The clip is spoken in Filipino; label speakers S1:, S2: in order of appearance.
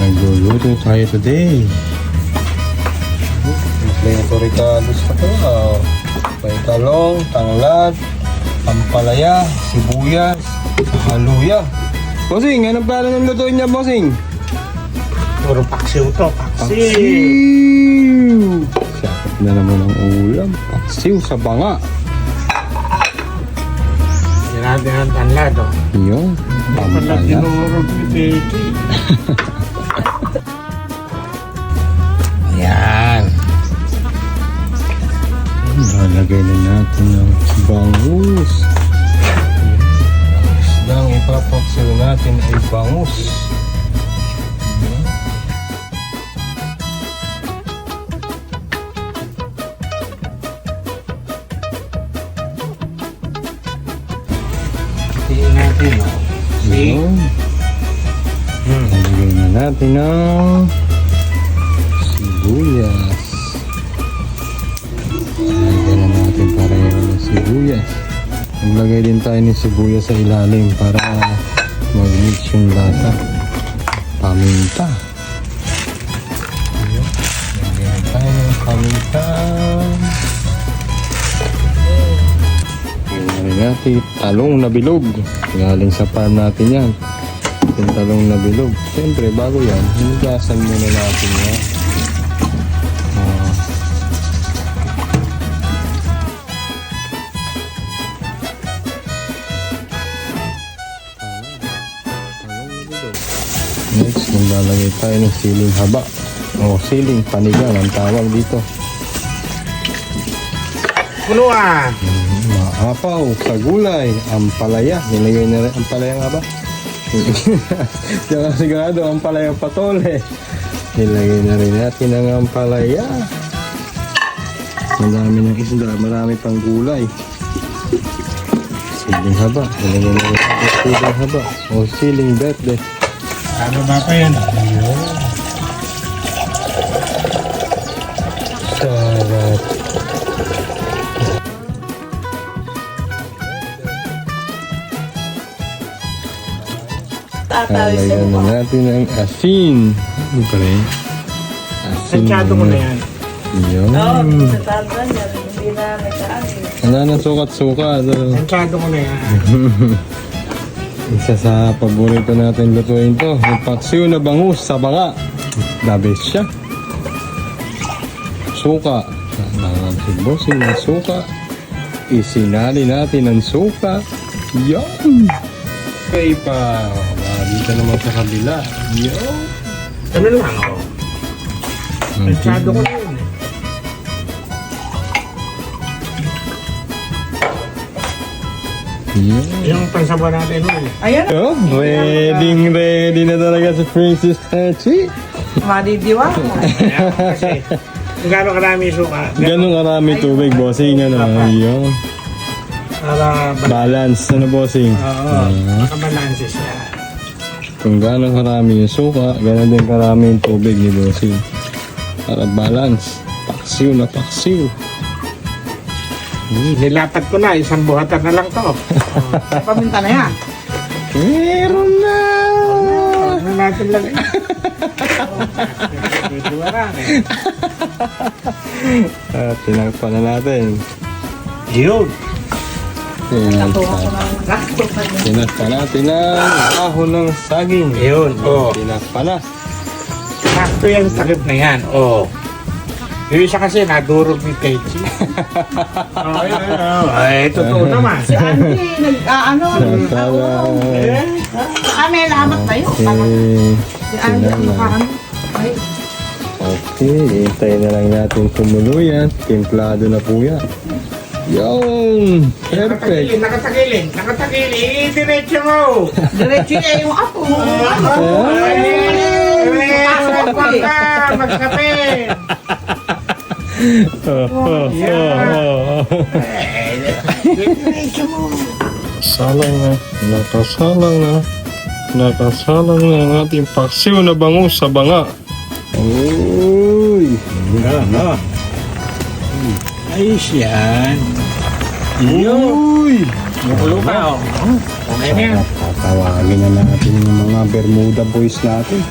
S1: Nagluluto tayo today. Kompleto regalos na to. May talong, tanglad, ampalaya, sibuyas, haluya. Bossing, anong plano ng lutuin niya, Bossing?
S2: Puro paksiw to, paksiw.
S1: Sakit na naman ang ulam. Paksiw sa banga.
S2: Yan natin ang tanlad, oh.
S1: Yun,
S2: Pala
S1: pampaya.
S2: tinurog ni Becky. Ayan.
S1: Lalagay na natin ng bangus. Ang isdang ipapaksiw natin ay bangus.
S2: Tingnan natin, oh. See?
S1: Yun. Lalagay na natin ng sibuyas. Lalagay na natin pareho ng sibuyas. Maglagay din tayo ng sibuyas sa ilalim para mag-mix yung lasa. Paminta. Ayun. Lagyan tayo ng paminta. Lagyan natin talong na bilog. Galing sa farm natin yan. Yung talong na bilog. Siyempre, bago yan, hinugasan muna natin yan. Next, maglalagay tayo ng siling haba. O siling panigang ang tawag dito.
S2: Punuan.
S1: Maapaw sa gulay, ampalaya. Nilagay na rin ampalaya nga ba? Diyan ka sigurado, ampalaya patole. Nilagay na rin natin ang ampalaya. Marami ng isda, marami pang gulay. Siling haba. Nilagay na rin natin siling haba. O siling verde.
S2: Ano ba pa yan?
S1: Sarap. Lalagyan na natin ang asin. Ano pa rin? Asin.
S2: Sansyado mo na yan.
S1: Yun.
S3: Oo, sa tanda niya, hindi na nagkaan.
S1: Wala na sukat-sukat.
S2: Sansyado mo na yan.
S1: Isa sa paborito natin lutuin to. Yung paksiw na bangus sa banga. The best siya. Suka. Kailangan si Bossing ng suka. Isinali natin ang suka. Yan. Okay pa. Dito naman sa kabila. Yan.
S2: Ano lang, oh. Sansyado ko na yun.
S1: Yan.
S2: Yung pansabaw natin, oh.
S3: Ayan,
S1: Oh, ready na talaga si Princess Hachi.
S3: madidiwa mo.
S2: Ayan, kasi kung gano'ng karami yung suka.
S1: Ganun karami tubig, Bossing. Ano, yun.
S2: Para
S1: Balance, ano, Bossing?
S2: makabalanse siya.
S1: Kung gano'ng karami yung suka, gano'n din karami yung tubig ni Bossing. Para balance. Paksiw na paksiw.
S2: Nilapat ko na, isang buhatan na lang to.
S3: Paminta na yan.
S1: Meron na!
S2: Ano natin lang eh. Medyo marami.
S1: Tinagpan na natin.
S2: Yun.
S3: Natuwa ko na gasto pa niya.
S1: Tinagpan natin ang ahon ng saging.
S2: Yun, oh.
S1: Tinagpan na.
S2: Sakto yan, takip na yan, oh. Yung isa kasi nadurog ni Kechi. Oh, yun, oh. Ay, totoo naman.
S3: Si Andy, nag-ano, sa may lamat tayo.
S1: Okay.
S3: Si Andy, ang nakaano. Ay,
S1: Okay, hintayin na lang natin kumulo yan. Timplado na po yan. Yun! Perfect!
S2: Nakatakilin, diretso mo.
S3: diretso niya yung apo.
S2: Pasok ka, magkape. Diretso mo.
S1: Salang na. Nakasalang na. Nakasalang na ang ating paksiw na bangus sa banga. Uy!
S2: Ano? Ayos yan.
S1: Uy!
S2: Mukulo ka, oh. Okay na yan.
S1: Tatawagin na natin yung mga Bermuda boys natin.